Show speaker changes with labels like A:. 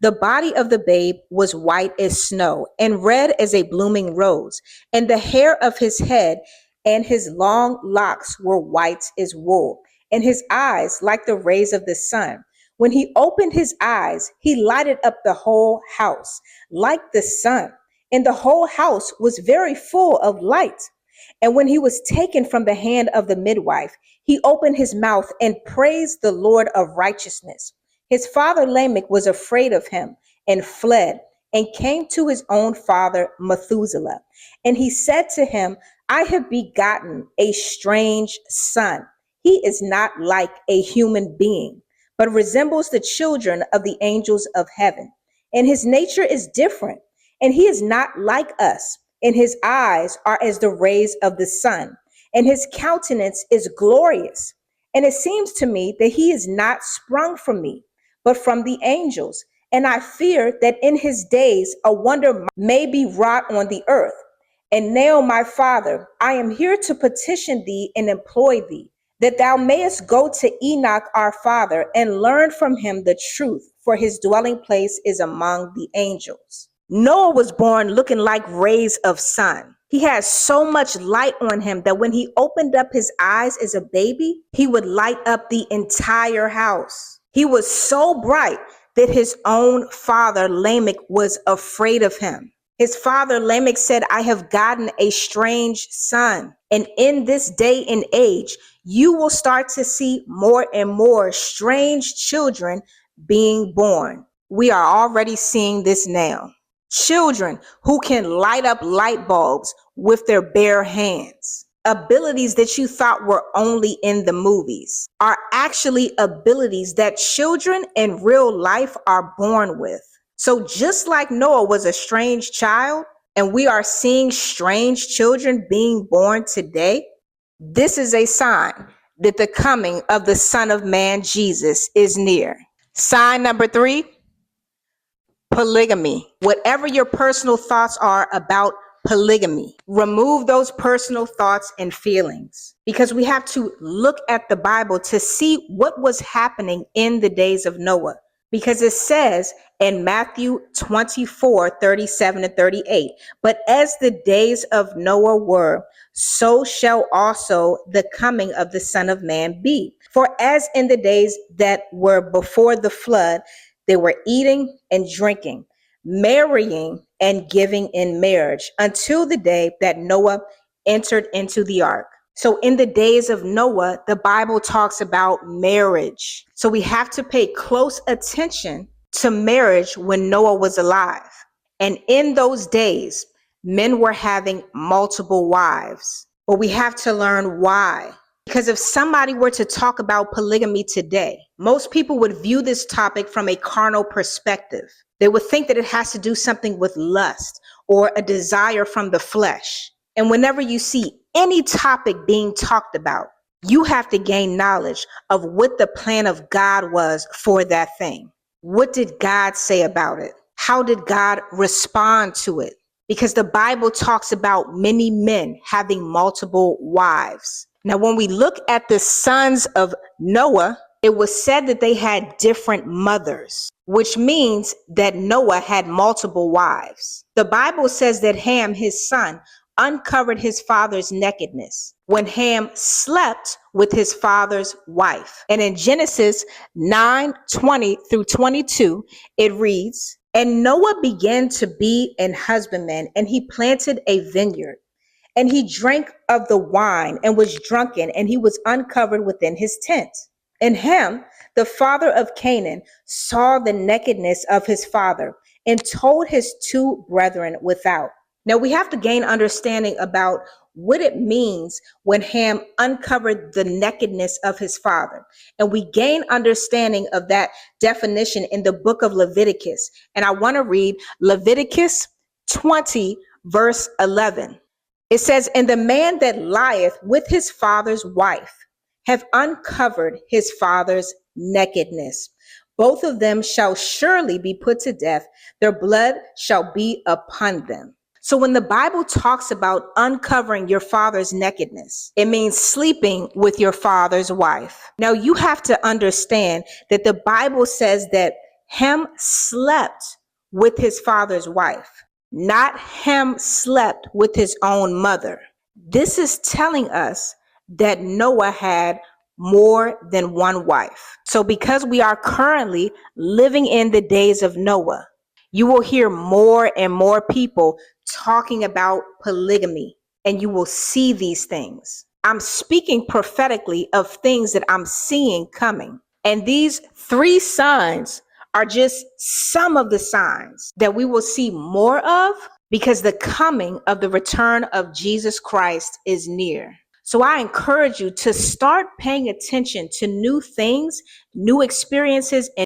A: The body of the babe was white as snow and red as a blooming rose, and the hair of his head and his long locks were white as wool, and his eyes like the rays of the sun. When he opened his eyes, he lighted up the whole house like the sun, and the whole house was very full of light. And when he was taken from the hand of the midwife, he opened his mouth and praised the Lord of righteousness. His father Lamech was afraid of him and fled and came to his own father Methuselah. And he said to him, I have begotten a strange son. He is not like a human being, but resembles the children of the angels of heaven. And his nature is different, and he is not like us. And his eyes are as the rays of the sun, and his countenance is glorious. And it seems to me that he is not sprung from me, but from the angels. And I fear that in his days a wonder may be wrought on the earth. And now, my father, I am here to petition thee and employ thee, that thou mayest go to Enoch our father and learn from him the truth, for his dwelling place is among the angels. Noah was born looking like rays of sun. He had so much light on him that when he opened up his eyes as a baby, he would light up the entire house. He was so bright that his own father Lamech was afraid of him. His father Lamech said, I have gotten a strange son. And in this day and age, you will start to see more and more strange children being born. We are already seeing this now. Children who can light up light bulbs with their bare hands. Abilities that you thought were only in the movies are actually abilities that children in real life are born with. So just like Noah was a strange child, and we are seeing strange children being born today, this is a sign that the coming of the Son of Man, Jesus, is near. Sign number 3, polygamy. Whatever your personal thoughts are about polygamy, remove those personal thoughts and feelings, because we have to look at the Bible to see what was happening in the days of Noah. Because it says in Matthew 24:37-38, but as the days of Noah were, so shall also the coming of the Son of Man be. For as in the days that were before the flood, they were eating and drinking, marrying and giving in marriage, until the day that Noah entered into the ark. So in the days of Noah, the Bible talks about marriage. So we have to pay close attention to marriage when Noah was alive. And in those days, men were having multiple wives. But we have to learn why. Because if somebody were to talk about polygamy today, most people would view this topic from a carnal perspective. They would think that it has to do something with lust or a desire from the flesh. And whenever you see any topic being talked about, you have to gain knowledge of what the plan of God was for that thing. What did God say about it? How did God respond to it? Because the Bible talks about many men having multiple wives. Now, when we look at the sons of Noah, it was said that they had different mothers, which means that Noah had multiple wives. The Bible says that Ham, his son, uncovered his father's nakedness when Ham slept with his father's wife. And in Genesis 9:20-22, it reads, and Noah began to be an husbandman, and he planted a vineyard. And he drank of the wine and was drunken, and he was uncovered within his tent. And Ham, the father of Canaan, saw the nakedness of his father and told his 2 brethren without. Now we have to gain understanding about what it means when Ham uncovered the nakedness of his father. And we gain understanding of that definition in the book of Leviticus. And I want to read Leviticus 20, verse 11. It says, and the man that lieth with his father's wife have uncovered his father's nakedness. Both of them shall surely be put to death. Their blood shall be upon them. So when the Bible talks about uncovering your father's nakedness, it means sleeping with your father's wife. Now you have to understand that the Bible says that Ham slept with his father's wife, not Ham slept with his own mother. This is telling us that Noah had more than one wife. So because we are currently living in the days of Noah, you will hear more and more people talking about polygamy, and you will see these things. I'm speaking prophetically of things that I'm seeing coming. And these 3 signs are just some of the signs that we will see more of, because the coming of the return of Jesus Christ is near. So I encourage you to start paying attention to new things, new experiences, and